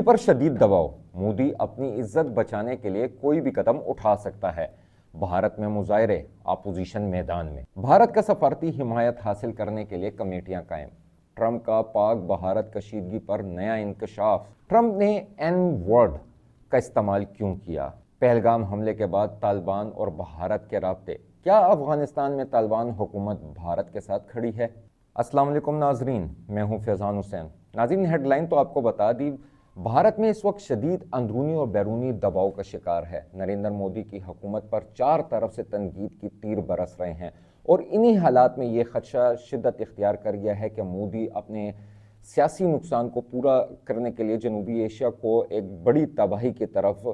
پر شدید دباؤ، مودی اپنی عزت بچانے کے لیے کوئی بھی قدم اٹھا سکتا ہے۔ بھارت میں مظاہرے، اپوزیشن میدان میں۔ بھارت کا سفارتی حمایت حاصل کرنے کے لیے کمیٹیاں قائم۔ ٹرمپ کا پاک بھارت کشیدگی پر نیا انکشاف۔ ٹرمپ نے این ورڈ کا استعمال کیوں کیا؟ پہلگام حملے کے بعد طالبان اور بھارت کے رابطے۔ کیا افغانستان میں طالبان حکومت بھارت کے ساتھ کھڑی ہے؟ السلام علیکم ناظرین، میں ہوں فیضان حسین۔ ناظرین، ہیڈ لائن تو آپ کو بتا دی، بھارت میں اس وقت شدید اندرونی اور بیرونی دباؤ کا شکار ہے۔ نریندر مودی کی حکومت پر چار طرف سے تنقید کی تیر برس رہے ہیں، اور انہی حالات میں یہ خدشہ شدت اختیار کر گیا ہے کہ مودی اپنے سیاسی نقصان کو پورا کرنے کے لیے جنوبی ایشیا کو ایک بڑی تباہی کی طرف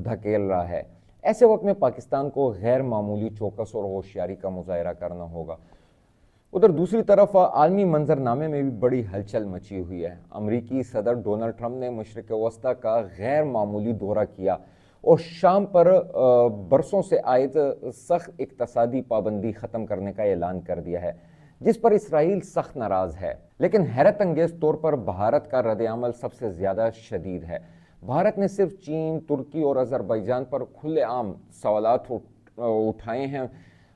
دھکیل رہا ہے۔ ایسے وقت میں پاکستان کو غیر معمولی چوکس اور ہوشیاری کا مظاہرہ کرنا ہوگا۔ ادھر دوسری طرف عالمی منظرنامے میں بھی بڑی ہلچل مچی ہوئی ہے۔ امریکی صدر ڈونلڈ ٹرمپ نے مشرق وسطیٰ کا غیر معمولی دورہ کیا اور شام پر برسوں سے عائد سخت اقتصادی پابندی ختم کرنے کا اعلان کر دیا ہے، جس پر اسرائیل سخت ناراض ہے۔ لیکن حیرت انگیز طور پر بھارت کا رد عمل سب سے زیادہ شدید ہے۔ بھارت نے صرف چین، ترکی اور آذربائیجان پر کھلے عام سوالات اٹھائے ہیں،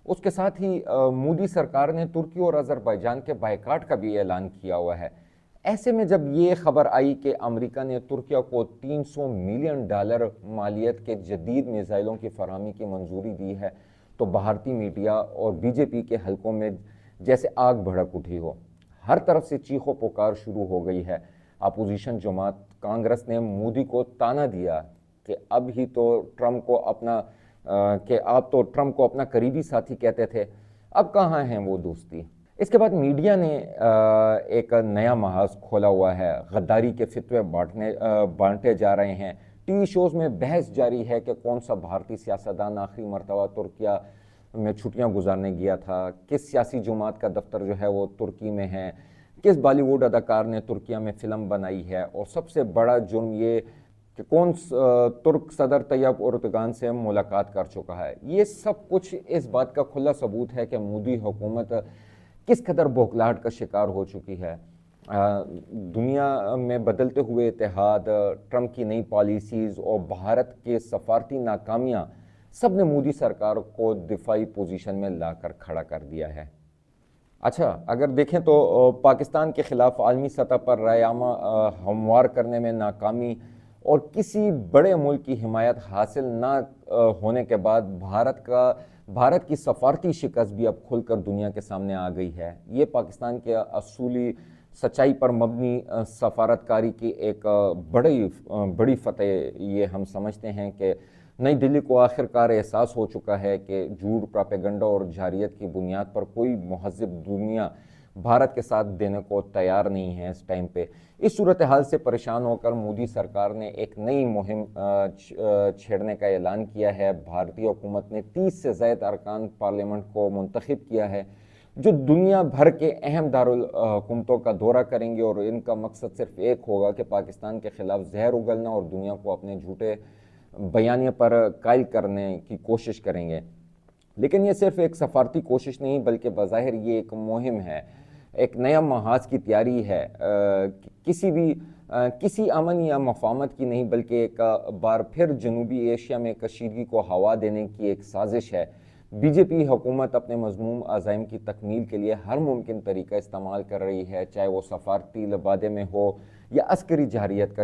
اس کے ساتھ ہی مودی سرکار نے ترکی اور آذربائیجان کے بائیکاٹ کا بھی اعلان کیا ہوا ہے۔ ایسے میں جب یہ خبر آئی کہ امریکہ نے ترکیہ کو $300 ملین مالیت کے جدید میزائلوں کی فراہمی کی منظوری دی ہے، تو بھارتی میڈیا اور بی جے پی کے حلقوں میں جیسے آگ بھڑک اٹھی ہو۔ ہر طرف سے چیخ و پکار شروع ہو گئی ہے۔ اپوزیشن جماعت کانگریس نے مودی کو طعنہ دیا کہ اب ہی تو ٹرمپ کو اپنا آپ تو ٹرمپ کو اپنا قریبی ساتھی کہتے تھے، اب کہاں ہیں وہ دوستی؟ اس کے بعد میڈیا نے ایک نیا محاذ کھولا ہوا ہے۔ غداری کے فتوے بانٹے جا رہے ہیں۔ ٹی وی شوز میں بحث جاری ہے کہ کون سا بھارتی سیاستدان آخری مرتبہ ترکیہ میں چھٹیاں گزارنے گیا تھا، کس سیاسی جماعت کا دفتر جو ہے وہ ترکی میں ہے، کس بالی ووڈ اداکار نے ترکیہ میں فلم بنائی ہے، اور سب سے بڑا جرم یہ کہ کون ترک صدر طیب اردگان سے ملاقات کر چکا ہے۔ یہ سب کچھ اس بات کا کھلا ثبوت ہے کہ مودی حکومت کس قدر بوکھلاہٹ کا شکار ہو چکی ہے۔ دنیا میں بدلتے ہوئے اتحاد، ٹرمپ کی نئی پالیسیز اور بھارت کے سفارتی ناکامیاں سب نے مودی سرکار کو دفاعی پوزیشن میں لا کر کھڑا کر دیا ہے۔ اچھا، اگر دیکھیں تو پاکستان کے خلاف عالمی سطح پر رائے عامہ ہموار کرنے میں ناکامی اور کسی بڑے ملک کی حمایت حاصل نہ ہونے کے بعد بھارت کی سفارتی شکست بھی اب کھل کر دنیا کے سامنے آ گئی ہے۔ یہ پاکستان کے اصولی سچائی پر مبنی سفارتکاری کی ایک بڑی فتح یہ ہم سمجھتے ہیں کہ نئی دلی کو آخر کار احساس ہو چکا ہے کہ جھوٹ، پراپیگنڈا اور جارحیت کی بنیاد پر کوئی مہذب دنیا بھارت کے ساتھ دینے کو تیار نہیں ہے اس ٹائم پہ۔ اس صورتحال سے پریشان ہو کر مودی سرکار نے ایک نئی مہم چھیڑنے کا اعلان کیا ہے۔ بھارتی حکومت نے 30 سے زائد ارکان پارلیمنٹ کو منتخب کیا ہے، جو دنیا بھر کے اہم دارالحکومتوں کا دورہ کریں گے، اور ان کا مقصد صرف ایک ہوگا کہ پاکستان کے خلاف زہر اگلنا اور دنیا کو اپنے جھوٹے بیانیے پر قائل کرنے کی کوشش کریں گے۔ لیکن یہ صرف ایک سفارتی کوشش نہیں، بلکہ بظاہر یہ ایک مہم ہے، ایک نیا محاذ کی تیاری ہے، کسی امن یا مفاہمت کی نہیں، بلکہ ایک بار پھر جنوبی ایشیا میں کشیدگی کو ہوا دینے کی ایک سازش ہے۔ بی جے پی حکومت اپنے مذموم عزائم کی تکمیل کے لیے ہر ممکن طریقہ استعمال کر رہی ہے، چاہے وہ سفارتی لبادے میں ہو یا عسکری جارحیت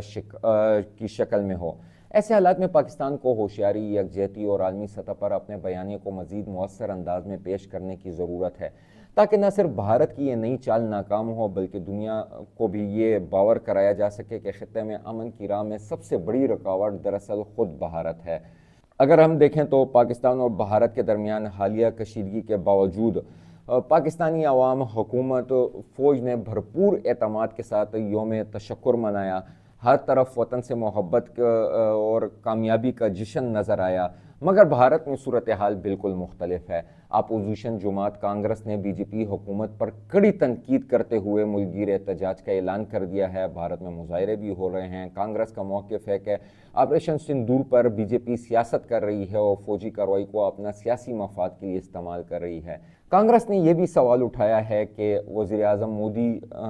کی شکل میں ہو۔ ایسے حالات میں پاکستان کو ہوشیاری، یکجہتی اور عالمی سطح پر اپنے بیانیے کو مزید مؤثر انداز میں پیش کرنے کی ضرورت ہے، تاکہ نہ صرف بھارت کی یہ نئی چال ناکام ہو، بلکہ دنیا کو بھی یہ باور کرایا جا سکے کہ خطے میں امن کی راہ میں سب سے بڑی رکاوٹ دراصل خود بھارت ہے۔ اگر ہم دیکھیں تو پاکستان اور بھارت کے درمیان حالیہ کشیدگی کے باوجود پاکستانی عوام، حکومت، فوج نے بھرپور اعتماد کے ساتھ یوم تشکر منایا۔ ہر طرف وطن سے محبت اور کامیابی کا جشن نظر آیا، مگر بھارت میں صورتحال بالکل مختلف ہے۔ اپوزیشن جماعت کانگریس نے بی جے پی حکومت پر کڑی تنقید کرتے ہوئے ملک گیر احتجاج کا اعلان کر دیا ہے۔ بھارت میں مظاہرے بھی ہو رہے ہیں۔ کانگریس کا موقف ہے کہ آپریشن سندور پر بی جے پی سیاست کر رہی ہے اور فوجی کارروائی کو اپنا سیاسی مفاد کے لیے استعمال کر رہی ہے۔ کانگریس نے یہ بھی سوال اٹھایا ہے کہ وزیر اعظم مودی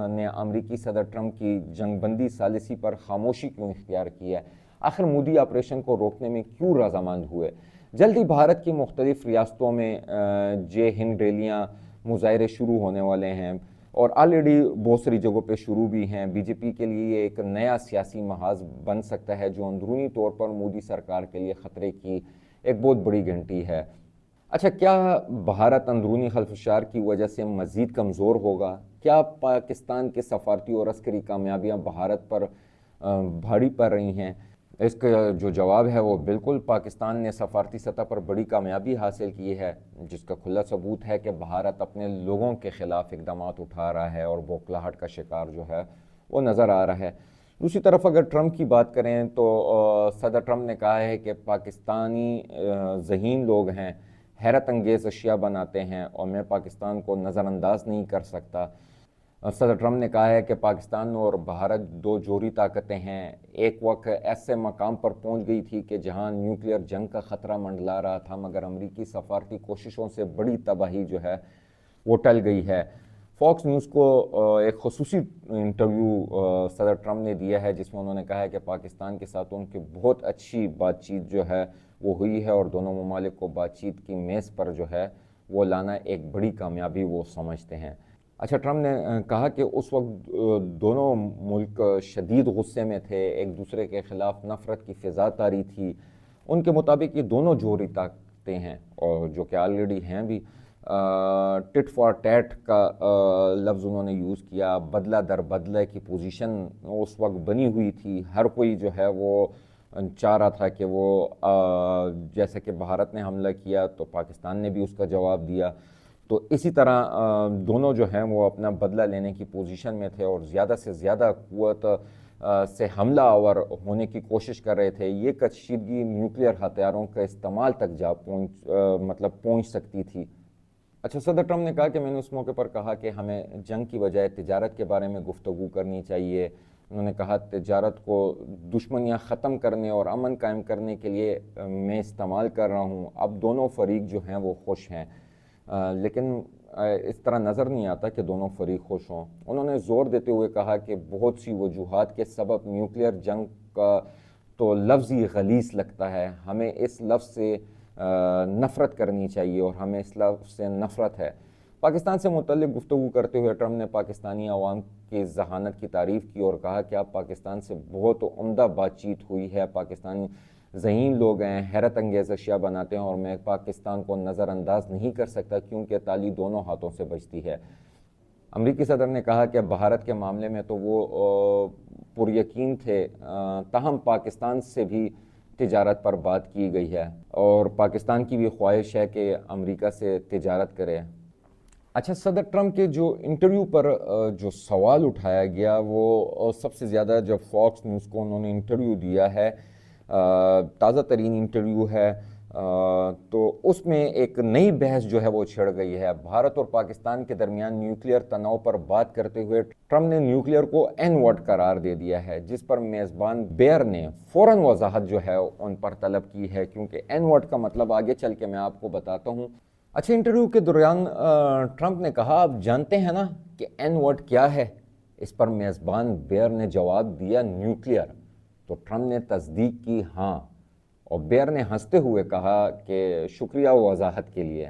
نے امریکی صدر ٹرمپ کی جنگ بندی ثالثی پر خاموشی کیوں اختیار کی ہے؟ آخر مودی آپریشن کو روکنے میں کیوں رضامند ہوئے؟ جلد ہی بھارت کی مختلف ریاستوں میں جے ہند ریلیاں، مظاہرے شروع ہونے والے ہیں اور آلریڈی بہت ساری جگہوں پہ شروع بھی ہیں۔ بی جے پی کے لیے یہ ایک نیا سیاسی محاذ بن سکتا ہے جو اندرونی طور پر مودی سرکار کے لیے خطرے کی ایک بہت بڑی گھنٹی ہے۔ اچھا، کیا بھارت اندرونی خلفشار کی وجہ سے مزید کمزور ہوگا؟ کیا پاکستان کے سفارتی اور عسکری کامیابیاں بھارت پر بھاری پڑ رہی ہیں؟ اس کا جو جواب ہے وہ بالکل، پاکستان نے سفارتی سطح پر بڑی کامیابی حاصل کی ہے، جس کا کھلا ثبوت ہے کہ بھارت اپنے لوگوں کے خلاف اقدامات اٹھا رہا ہے اور بوکھلاہٹ کا شکار جو ہے وہ نظر آ رہا ہے۔ دوسری طرف اگر ٹرمپ کی بات کریں تو صدر ٹرمپ نے کہا ہے کہ پاکستانی ذہین لوگ ہیں، حیرت انگیز اشیاء بناتے ہیں اور میں پاکستان کو نظر انداز نہیں کر سکتا۔ صدر ٹرمپ نے کہا ہے کہ پاکستان اور بھارت دو جوہری طاقتیں ہیں، ایک وقت ایسے مقام پر پہنچ گئی تھی کہ جہاں نیوکلیئر جنگ کا خطرہ منڈلا رہا تھا، مگر امریکی سفارتی کوششوں سے بڑی تباہی جو ہے وہ ٹل گئی ہے۔ فاکس نیوز کو ایک خصوصی انٹرویو صدر ٹرمپ نے دیا ہے جس میں انہوں نے کہا ہے کہ پاکستان کے ساتھ ان کی بہت اچھی بات چیت جو ہے وہ ہوئی ہے اور دونوں ممالک کو بات چیت کی میز پر جو ہے وہ لانا ایک بڑی کامیابی وہ سمجھتے ہیں۔ اچھا، ٹرمپ نے کہا کہ اس وقت دونوں ملک شدید غصے میں تھے، ایک دوسرے کے خلاف نفرت کی فضا طاری تھی۔ ان کے مطابق یہ دونوں جوہری طاقتیں ہیں اور جو کہ آلریڈی ہیں بھی۔ ٹٹ فار ٹیٹ کا لفظ انہوں نے یوز کیا، بدلہ در بدلہ کی پوزیشن اس وقت بنی ہوئی تھی۔ ہر کوئی جو ہے وہ چاہ رہا تھا کہ وہ جیسے کہ بھارت نے حملہ کیا تو پاکستان نے بھی اس کا جواب دیا، تو اسی طرح دونوں جو ہیں وہ اپنا بدلہ لینے کی پوزیشن میں تھے اور زیادہ سے زیادہ قوت سے حملہ آور ہونے کی کوشش کر رہے تھے۔ یہ کشیدگی نیوکلیئر ہتھیاروں کا استعمال تک پہنچ سکتی تھی۔ اچھا، صدر ٹرمپ نے کہا کہ میں نے اس موقع پر کہا کہ ہمیں جنگ کی بجائے تجارت کے بارے میں گفتگو کرنی چاہیے۔ انہوں نے کہا تجارت کو دشمنیاں ختم کرنے اور امن قائم کرنے کے لیے میں استعمال کر رہا ہوں۔ اب دونوں فریق جو ہیں وہ خوش ہیں، لیکن اس طرح نظر نہیں آتا کہ دونوں فریق خوش ہوں۔ انہوں نے زور دیتے ہوئے کہا کہ بہت سی وجوہات کے سبب نیوکلیئر جنگ کا تو لفظ ہی غلیظ لگتا ہے، ہمیں اس لفظ سے نفرت کرنی چاہیے اور ہمیں اس لفظ سے نفرت ہے۔ پاکستان سے متعلق گفتگو کرتے ہوئے ٹرمپ نے پاکستانی عوام کی ذہانت کی تعریف کی اور کہا کہ اب پاکستان سے بہت عمدہ بات چیت ہوئی ہے، پاکستانی ذہین لوگ ہیں، حیرت انگیز اشیاء بناتے ہیں اور میں پاکستان کو نظر انداز نہیں کر سکتا کیونکہ تالی دونوں ہاتھوں سے بجتی ہے۔ امریکی صدر نے کہا کہ بھارت کے معاملے میں تو وہ پر یقین تھے، تاہم پاکستان سے بھی تجارت پر بات کی گئی ہے اور پاکستان کی بھی خواہش ہے کہ امریکہ سے تجارت کرے۔ اچھا، صدر ٹرمپ کے جو انٹرویو پر جو سوال اٹھایا گیا وہ سب سے زیادہ جب فاکس نیوز کو انہوں نے انٹرویو دیا ہے، تازہ ترین انٹرویو ہے، تو اس میں ایک نئی بحث جو ہے وہ چھڑ گئی ہے۔ بھارت اور پاکستان کے درمیان نیوکلیئر تناؤ پر بات کرتے ہوئے ٹرمپ نے نیوکلیئر کو این ورڈ قرار دے دیا ہے، جس پر میزبان بیر نے فوراً وضاحت جو ہے ان پر طلب کی ہے، کیونکہ این ورڈ کا مطلب آگے چل کے میں آپ کو بتاتا ہوں۔ اچھا، انٹرویو کے دوران ٹرمپ نے کہا آپ جانتے ہیں نا کہ این ورڈ کیا ہے؟ اس پر میزبان بیر نے جواب دیا نیوکلیئر، تو ٹرمپ نے تصدیق کی ہاں، اور بیر نے ہنستے ہوئے کہا کہ شکریہ وضاحت کے لیے۔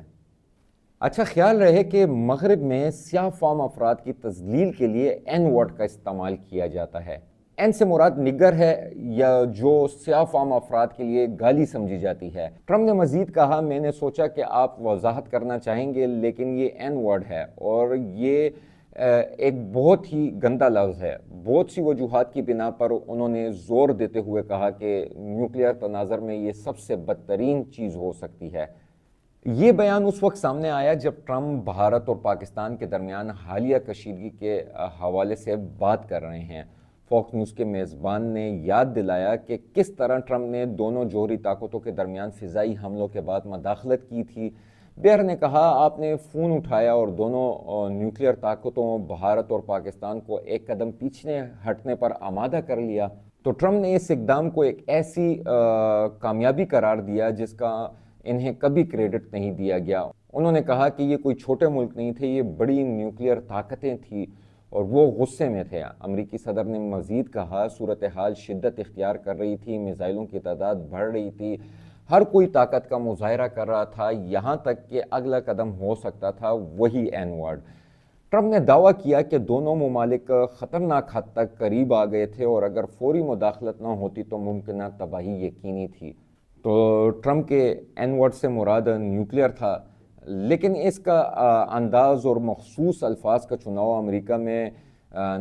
اچھا، خیال رہے کہ مغرب میں سیاہ فام افراد کی تذلیل کے لیے این ورڈ کا استعمال کیا جاتا ہے۔ این سے مراد نگر ہے یا جو سیاہ فام افراد کے لیے گالی سمجھی جاتی ہے۔ ٹرمپ نے مزید کہا میں نے سوچا کہ آپ وضاحت کرنا چاہیں گے لیکن یہ این ورڈ ہے اور یہ ایک بہت ہی گندا لفظ ہے۔ بہت سی وجوہات کی بنا پر انہوں نے زور دیتے ہوئے کہا کہ نیوکلیئر تناظر میں یہ سب سے بدترین چیز ہو سکتی ہے۔ یہ بیان اس وقت سامنے آیا جب ٹرمپ بھارت اور پاکستان کے درمیان حالیہ کشیدگی کے حوالے سے بات کر رہے ہیں۔ فاکس نیوز کے میزبان نے یاد دلایا کہ کس طرح ٹرمپ نے دونوں جوہری طاقتوں کے درمیان فضائی حملوں کے بعد مداخلت کی تھی۔ بیر نے کہا آپ نے فون اٹھایا اور دونوں نیوکلیئر طاقتوں بھارت اور پاکستان کو ایک قدم پیچھے ہٹنے پر آمادہ کر لیا، تو ٹرمپ نے اس اقدام کو ایک ایسی کامیابی قرار دیا جس کا انہیں کبھی کریڈٹ نہیں دیا گیا۔ انہوں نے کہا کہ یہ کوئی چھوٹے ملک نہیں تھے، یہ بڑی نیوکلیئر طاقتیں تھیں اور وہ غصے میں تھے۔ امریکی صدر نے مزید کہا صورتحال شدت اختیار کر رہی تھی، میزائلوں کی تعداد بڑھ رہی تھی، ہر کوئی طاقت کا مظاہرہ کر رہا تھا، یہاں تک کہ اگلا قدم ہو سکتا تھا وہی این ورڈ۔ ٹرمپ نے دعویٰ کیا کہ دونوں ممالک خطرناک حد تک قریب آ گئے تھے اور اگر فوری مداخلت نہ ہوتی تو ممکنہ تباہی یقینی تھی۔ تو ٹرمپ کے این ورڈ سے مراد نیوکلیئر تھا، لیکن اس کا انداز اور مخصوص الفاظ کا چناؤ امریکہ میں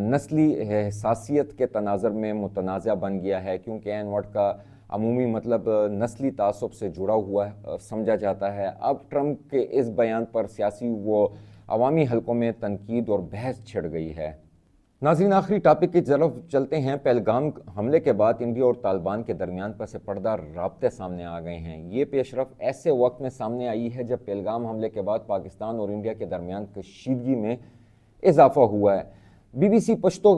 نسلی حساسیت کے تناظر میں متنازع بن گیا ہے، کیونکہ این ورڈ کا عمومی مطلب نسلی تعصب سے جڑا ہوا سمجھا جاتا ہے۔ اب ٹرمپ کے اس بیان پر سیاسی و عوامی حلقوں میں تنقید اور بحث چھڑ گئی ہے۔ ناظرین، آخری ٹاپک کی طرف چلتے ہیں۔ پہلگام حملے کے بعد انڈیا اور طالبان کے درمیان پس پردہ رابطے سامنے آ گئے ہیں۔ یہ پیش رفت ایسے وقت میں سامنے آئی ہے جب پہلگام حملے کے بعد پاکستان اور انڈیا کے درمیان کشیدگی میں اضافہ ہوا ہے۔ بی بی سی پشتو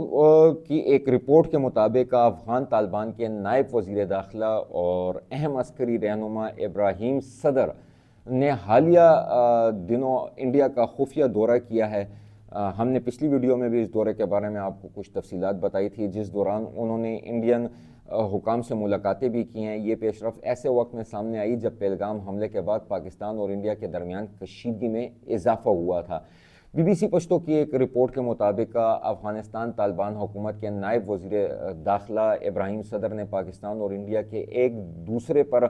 کی ایک رپورٹ کے مطابق افغان طالبان کے نائب وزیر داخلہ اور اہم عسکری رہنما ابراہیم صدر نے حالیہ دنوں انڈیا کا خفیہ دورہ کیا ہے۔ ہم نے پچھلی ویڈیو میں بھی اس دورے کے بارے میں آپ کو کچھ تفصیلات بتائی تھی، جس دوران انہوں نے انڈین حکام سے ملاقاتیں بھی کی ہیں۔ یہ پیش رفت ایسے وقت میں سامنے آئی جب پہلگام حملے کے بعد پاکستان اور انڈیا کے درمیان کشیدگی میں اضافہ ہوا تھا۔ بی بی سی پشتو کی ایک رپورٹ کے مطابق افغانستان طالبان حکومت کے نائب وزیر داخلہ ابراہیم صدر نے پاکستان اور انڈیا کے ایک دوسرے پر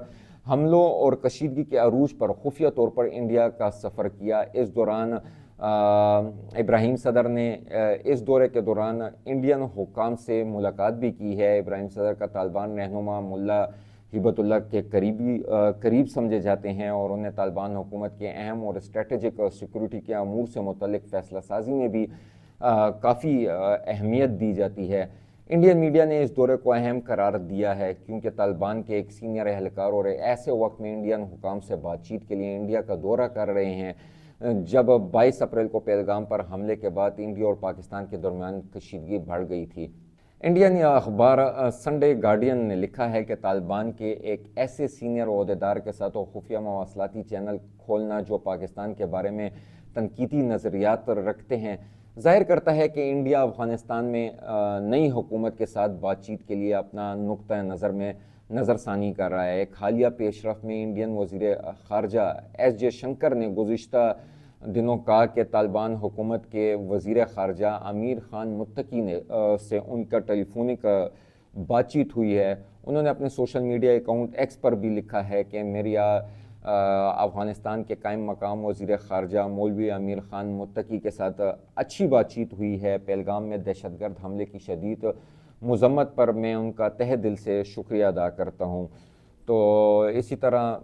حملوں اور کشیدگی کے عروج پر خفیہ طور پر انڈیا کا سفر کیا۔ اس دوران ابراہیم صدر نے اس دورے کے دوران انڈین حکام سے ملاقات بھی کی ہے۔ ابراہیم صدر کا طالبان رہنما ملا ہبت اللہ کے قریب سمجھے جاتے ہیں اور انہیں طالبان حکومت کے اہم اور اسٹریٹجک سیکورٹی کے امور سے متعلق فیصلہ سازی میں بھی کافی اہمیت دی جاتی ہے۔ انڈین میڈیا نے اس دورے کو اہم قرار دیا ہے کیونکہ طالبان کے ایک سینئر اہلکار اور ایسے وقت میں انڈین حکام سے بات چیت کے لیے انڈیا کا دورہ کر رہے ہیں جب 22 اپریل کو پہلگام پر حملے کے بعد انڈیا اور پاکستان کے درمیان کشیدگی بڑھ گئی تھی۔ انڈین اخبار سنڈے گارڈین نے لکھا ہے کہ طالبان کے ایک ایسے سینئر عہدیدار کے ساتھ خفیہ مواصلاتی چینل کھولنا جو پاکستان کے بارے میں تنقیدی نظریات رکھتے ہیں ظاہر کرتا ہے کہ انڈیا افغانستان میں نئی حکومت کے ساتھ بات چیت کے لیے اپنا نقطہ نظر میں نظر ثانی کر رہا ہے۔ ایک حالیہ پیش رفت میں انڈین وزیر خارجہ ایس جے شنکر نے گزشتہ دنوں کہا کہ طالبان حکومت کے وزیر خارجہ امیر خان متقی سے ان کا ٹیلی فونک بات چیت ہوئی ہے۔ انہوں نے اپنے سوشل میڈیا اکاؤنٹ ایکس پر بھی لکھا ہے کہ میری افغانستان کے قائم مقام وزیر خارجہ مولوی امیر خان متقی کے ساتھ اچھی بات چیت ہوئی ہے۔ پہلگام میں دہشت گرد حملے کی شدید مذمت پر میں ان کا تہہ دل سے شکریہ ادا کرتا ہوں۔ تو اسی طرح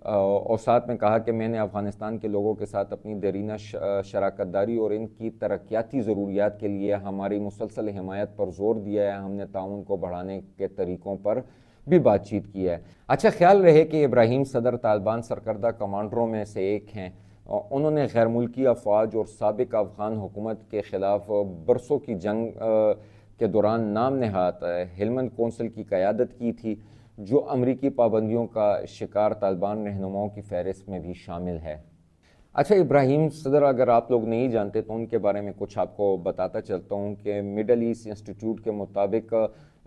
اور ساتھ میں کہا کہ میں نے افغانستان کے لوگوں کے ساتھ اپنی دیرینہ شراکت داری اور ان کی ترقیاتی ضروریات کے لیے ہماری مسلسل حمایت پر زور دیا ہے۔ ہم نے تعاون کو بڑھانے کے طریقوں پر بھی بات چیت کی ہے۔ اچھا، خیال رہے کہ ابراہیم صدر طالبان سرکردہ کمانڈروں میں سے ایک ہیں۔ انہوں نے غیر ملکی افواج اور سابق افغان حکومت کے خلاف برسوں کی جنگ کے دوران نام نہاد ہلمند کونسل کی قیادت کی تھی، جو امریکی پابندیوں کا شکار طالبان رہنماؤں کی فہرست میں بھی شامل ہے۔ اچھا، ابراہیم صدر اگر آپ لوگ نہیں جانتے تو ان کے بارے میں کچھ آپ کو بتاتا چلتا ہوں کہ مڈل ایسٹ انسٹیٹیوٹ کے مطابق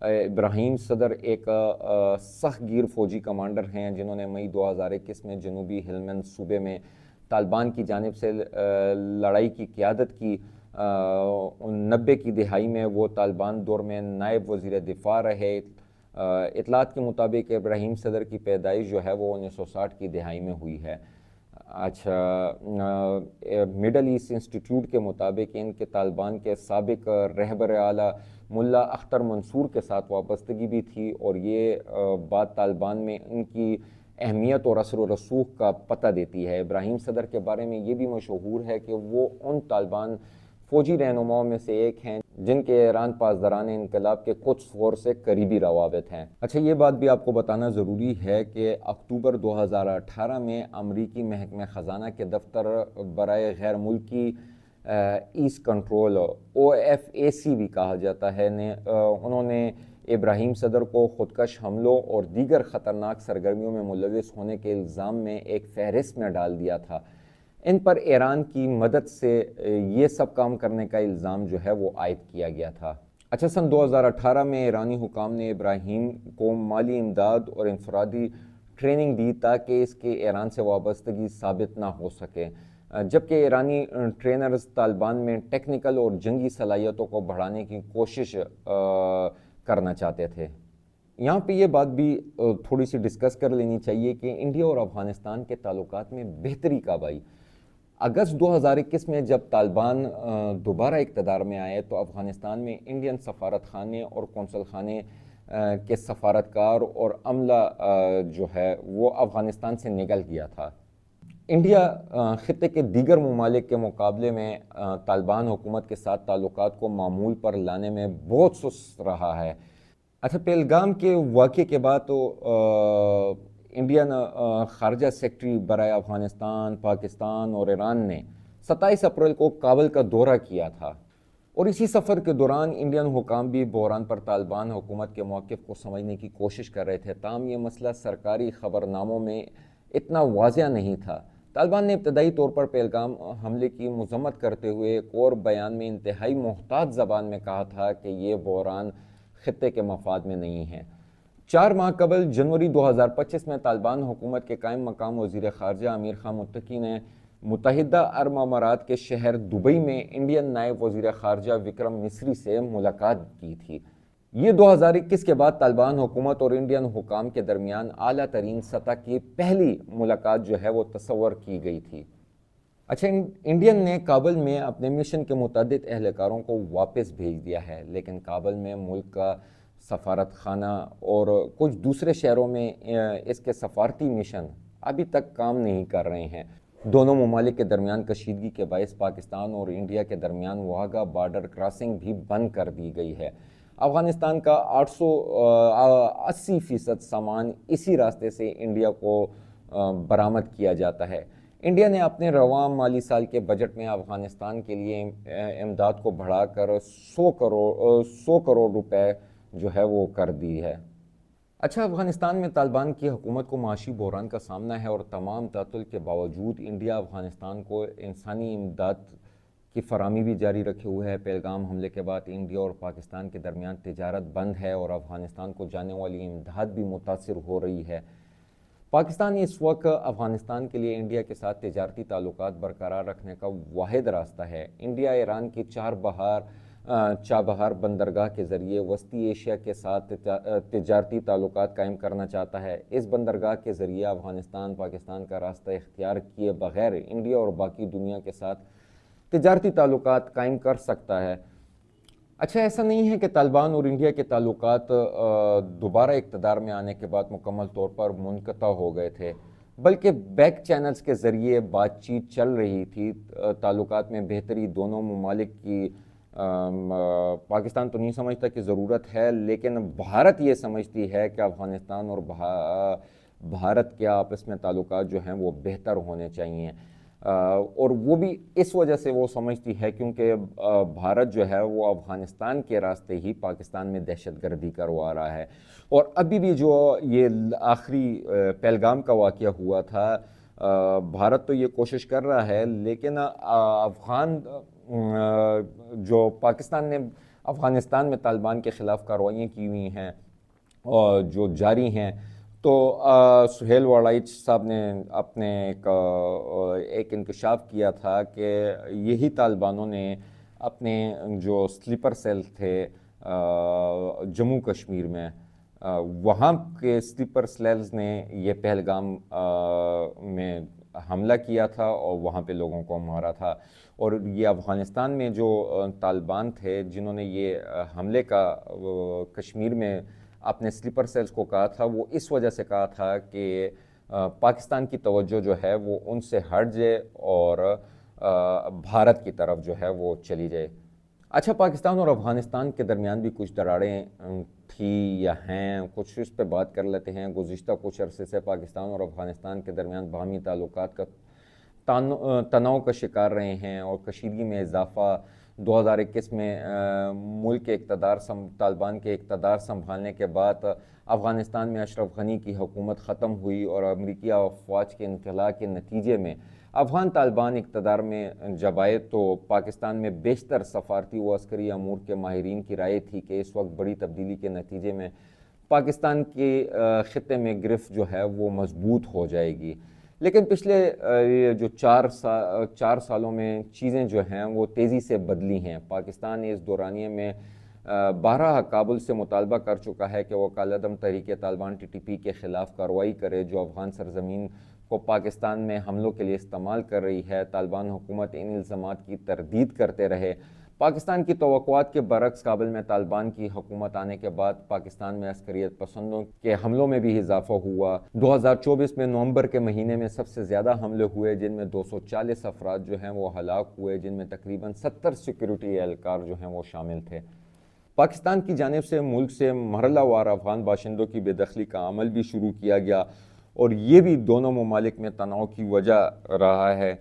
ابراہیم صدر ایک سخت گیر فوجی کمانڈر ہیں جنہوں نے مئی 2021 میں جنوبی ہلمند صوبے میں طالبان کی جانب سے لڑائی کی قیادت کی۔ 90 کی دہائی میں وہ طالبان دور میں نائب وزیر دفاع رہے۔ اطلاعات کے مطابق ابراہیم صدر کی پیدائش جو ہے وہ 1960 کی دہائی میں ہوئی ہے۔ اچھا، مڈل ایسٹ انسٹیٹیوٹ کے مطابق ان کے طالبان کے سابق رہبر اعلیٰ ملا اختر منصور کے ساتھ وابستگی بھی تھی اور یہ بات طالبان میں ان کی اہمیت اور اثر و رسوخ کا پتہ دیتی ہے۔ ابراہیم صدر کے بارے میں یہ بھی مشہور ہے کہ وہ ان طالبان فوجی رہنماؤں میں سے ایک ہیں جن کے ایران پاسداران انقلاب کے قدس فورس سے قریبی روابط ہیں۔ اچھا، یہ بات بھی آپ کو بتانا ضروری ہے کہ اکتوبر 2018 میں امریکی محکمہ خزانہ کے دفتر برائے غیر ملکی ایسٹ کنٹرول OFAC بھی کہا جاتا ہے انہوں نے ابراہیم صدر کو خودکش حملوں اور دیگر خطرناک سرگرمیوں میں ملوث ہونے کے الزام میں ایک فہرست میں ڈال دیا تھا۔ ان پر ایران کی مدد سے یہ سب کام کرنے کا الزام جو ہے وہ عائد کیا گیا تھا۔ اچھا، سن 2018 میں ایرانی حکام نے ابراہیم کو مالی امداد اور انفرادی ٹریننگ دی تاکہ اس کے ایران سے وابستگی ثابت نہ ہو سکے، جبکہ ایرانی ٹرینرز طالبان میں ٹیکنیکل اور جنگی صلاحیتوں کو بڑھانے کی کوشش کرنا چاہتے تھے۔ یہاں پہ یہ بات بھی تھوڑی سی ڈسکس کر لینی چاہیے کہ انڈیا اور افغانستان کے تعلقات میں بہتری کب آئی۔ اگست 2021 میں جب طالبان دوبارہ اقتدار میں آئے تو افغانستان میں انڈین سفارت خانے اور قونصل خانے کے سفارتکار اور عملہ جو ہے وہ افغانستان سے نکل گیا تھا۔ انڈیا خطے کے دیگر ممالک کے مقابلے میں طالبان حکومت کے ساتھ تعلقات کو معمول پر لانے میں بہت سست رہا ہے۔ اچھا، پہلگام کے واقعے کے بعد تو انڈین خارجہ سیکرٹری برائے افغانستان، پاکستان اور ایران نے 27 اپریل کو کابل کا دورہ کیا تھا، اور اسی سفر کے دوران انڈین حکام بھی بحران پر طالبان حکومت کے موقف کو سمجھنے کی کوشش کر رہے تھے، تاہم یہ مسئلہ سرکاری خبرناموں میں اتنا واضح نہیں تھا۔ طالبان نے ابتدائی طور پر پہلگام حملے کی مذمت کرتے ہوئے ایک اور بیان میں انتہائی محتاط زبان میں کہا تھا کہ یہ بحران خطے کے مفاد میں نہیں ہے۔ 4 ماہ قبل جنوری 2025 میں طالبان حکومت کے قائم مقام وزیر خارجہ امیر خان متقی نے متحدہ عرب امارات کے شہر دبئی میں انڈین نائب وزیر خارجہ وکرم مسری سے ملاقات کی تھی۔ یہ 2021 کے بعد طالبان حکومت اور انڈین حکام کے درمیان اعلیٰ ترین سطح کی پہلی ملاقات جو ہے وہ تصور کی گئی تھی۔ اچھا، انڈین نے کابل میں اپنے مشن کے متعدد اہلکاروں کو واپس بھیج دیا ہے، لیکن کابل میں ملک کا سفارت خانہ اور کچھ دوسرے شہروں میں اس کے سفارتی مشن ابھی تک کام نہیں کر رہے ہیں۔ دونوں ممالک کے درمیان کشیدگی کے باعث پاکستان اور انڈیا کے درمیان واہگہ بارڈر کراسنگ بھی بند کر دی گئی ہے۔ افغانستان کا 880% سامان اسی راستے سے انڈیا کو برآمد کیا جاتا ہے۔ انڈیا نے اپنے رواں مالی سال کے بجٹ میں افغانستان کے لیے امداد کو بڑھا کر 100 کروڑ روپے جو ہے وہ کر دی ہے۔ اچھا، افغانستان میں طالبان کی حکومت کو معاشی بحران کا سامنا ہے، اور تمام تعطل کے باوجود انڈیا افغانستان کو انسانی امداد کی فراہمی بھی جاری رکھے ہوئے ہے۔ پہلگام حملے کے بعد انڈیا اور پاکستان کے درمیان تجارت بند ہے اور افغانستان کو جانے والی امداد بھی متاثر ہو رہی ہے۔ پاکستان اس وقت افغانستان کے لیے انڈیا کے ساتھ تجارتی تعلقات برقرار رکھنے کا واحد راستہ ہے۔ انڈیا ایران کی چابہار بندرگاہ کے ذریعے وسطی ایشیا کے ساتھ تجارتی تعلقات قائم کرنا چاہتا ہے۔ اس بندرگاہ کے ذریعے افغانستان پاکستان کا راستہ اختیار کیے بغیر انڈیا اور باقی دنیا کے ساتھ تجارتی تعلقات قائم کر سکتا ہے۔ اچھا، ایسا نہیں ہے کہ طالبان اور انڈیا کے تعلقات دوبارہ اقتدار میں آنے کے بعد مکمل طور پر منقطع ہو گئے تھے، بلکہ بیک چینلز کے ذریعے بات چیت چل رہی تھی۔ تعلقات میں بہتری دونوں ممالک کی پاکستان تو نہیں سمجھتا کہ ضرورت ہے، لیکن بھارت یہ سمجھتی ہے کہ افغانستان اور بھارت کے آپس میں تعلقات جو ہیں وہ بہتر ہونے چاہیے، اور وہ بھی اس وجہ سے وہ سمجھتی ہے کیونکہ بھارت جو ہے وہ افغانستان کے راستے ہی پاکستان میں دہشت گردی کروا رہا ہے۔ اور ابھی بھی جو یہ آخری پہلگام کا واقعہ ہوا تھا، بھارت تو یہ کوشش کر رہا ہے، لیکن جو پاکستان نے افغانستان میں طالبان کے خلاف کارروائیاں کی ہوئی ہیں اور جو جاری ہیں، تو سہیل وڑائچ صاحب نے اپنے ایک انکشاف کیا تھا کہ یہی طالبانوں نے اپنے جو سلیپر سیل تھے جموں کشمیر میں، وہاں کے سلیپر سیلز نے یہ پہلگام میں حملہ کیا تھا اور وہاں پہ لوگوں کو مارا تھا۔ اور یہ افغانستان میں جو طالبان تھے جنہوں نے یہ حملے کا کشمیر میں اپنے سلیپر سیلز کو کہا تھا، وہ اس وجہ سے کہا تھا کہ پاکستان کی توجہ جو ہے وہ ان سے ہٹ جائے اور بھارت کی طرف جو ہے وہ چلی جائے۔ اچھا، پاکستان اور افغانستان کے درمیان بھی کچھ دراڑیں تھی یا ہیں، کچھ اس پہ بات کر لیتے ہیں۔ گزشتہ کچھ عرصے سے پاکستان اور افغانستان کے درمیان باہمی تعلقات کا تناؤ کا شکار رہے ہیں، اور کشیدگی میں اضافہ 2021 میں ملک کے طالبان کے اقتدار سنبھالنے کے بعد افغانستان میں اشرف غنی کی حکومت ختم ہوئی اور امریکی افواج کے انخلاء کے نتیجے میں افغان طالبان اقتدار میں جب آئے تو پاکستان میں بیشتر سفارتی و عسکری امور کے ماہرین کی رائے تھی کہ اس وقت بڑی تبدیلی کے نتیجے میں پاکستان کے خطے میں گرفت جو ہے وہ مضبوط ہو جائے گی. لیکن پچھلے جو 4 سالوں میں چیزیں جو ہیں وہ تیزی سے بدلی ہیں. پاکستان اس دورانیے میں بارہا کابل سے مطالبہ کر چکا ہے کہ وہ کالعدم تحریک طالبان TTP کے خلاف کارروائی کرے جو افغان سرزمین کو پاکستان میں حملوں کے لیے استعمال کر رہی ہے. طالبان حکومت ان الزامات کی تردید کرتے رہے. پاکستان کی توقعات کے برعکس کابل میں طالبان کی حکومت آنے کے بعد پاکستان میں عسکریت پسندوں کے حملوں میں بھی اضافہ ہوا. 2024 میں نومبر کے مہینے میں سب سے زیادہ حملے ہوئے جن میں 240 افراد جو ہیں وہ ہلاک ہوئے, جن میں تقریباً 70 سیکیورٹی اہلکار جو ہیں وہ شامل تھے. پاکستان کی جانب سے ملک سے مرحلہ وار افغان باشندوں کی بے دخلی کا عمل بھی شروع کیا گیا اور یہ بھی دونوں ممالک میں تناؤ کی وجہ رہا ہے.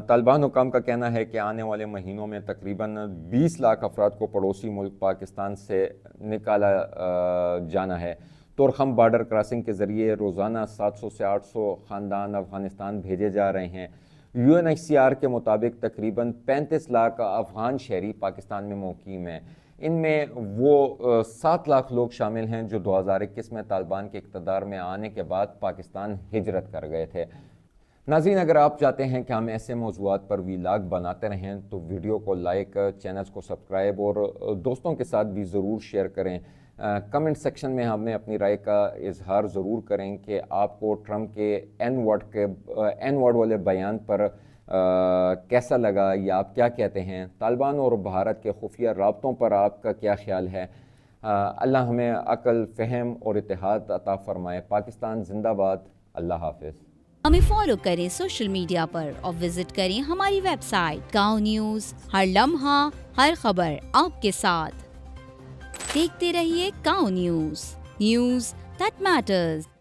طالبان حکام کا کہنا ہے کہ آنے والے مہینوں میں تقریباً 20 لاکھ افراد کو پڑوسی ملک پاکستان سے نکالا جانا ہے. تورخم بارڈر کراسنگ کے ذریعے روزانہ 700 سے 800 خاندان افغانستان بھیجے جا رہے ہیں. UNHCR کے مطابق تقریباً 35 لاکھ افغان شہری پاکستان میں مقیم ہیں. ان میں وہ 7 لاکھ لوگ شامل ہیں جو 2021 میں طالبان کے اقتدار میں آنے کے بعد پاکستان ہجرت کر گئے تھے. ناظرین, اگر آپ چاہتے ہیں کہ ہم ایسے موضوعات پر ویلاگ بناتے رہیں تو ویڈیو کو لائک, چینلز کو سبسکرائب اور دوستوں کے ساتھ بھی ضرور شیئر کریں. کمنٹ سیکشن میں ہمیں اپنی رائے کا اظہار ضرور کریں کہ آپ کو ٹرمپ کے این ورڈ والے بیان پر کیسا لگا یا آپ کیا کہتے ہیں. طالبان اور بھارت کے خفیہ رابطوں پر آپ کا کیا خیال ہے. اللہ ہمیں عقل, فہم اور اتحاد عطا فرمائے. پاکستان زندہ باد. اللہ حافظ. ہمیں فالو کریں سوشل میڈیا پر اور وزٹ کریں ہماری ویب سائٹ گاؤں نیوز. ہر لمحہ ہر خبر آپ کے ساتھ. دیکھتے رہیے گاؤں نیوز دیٹ میٹرز.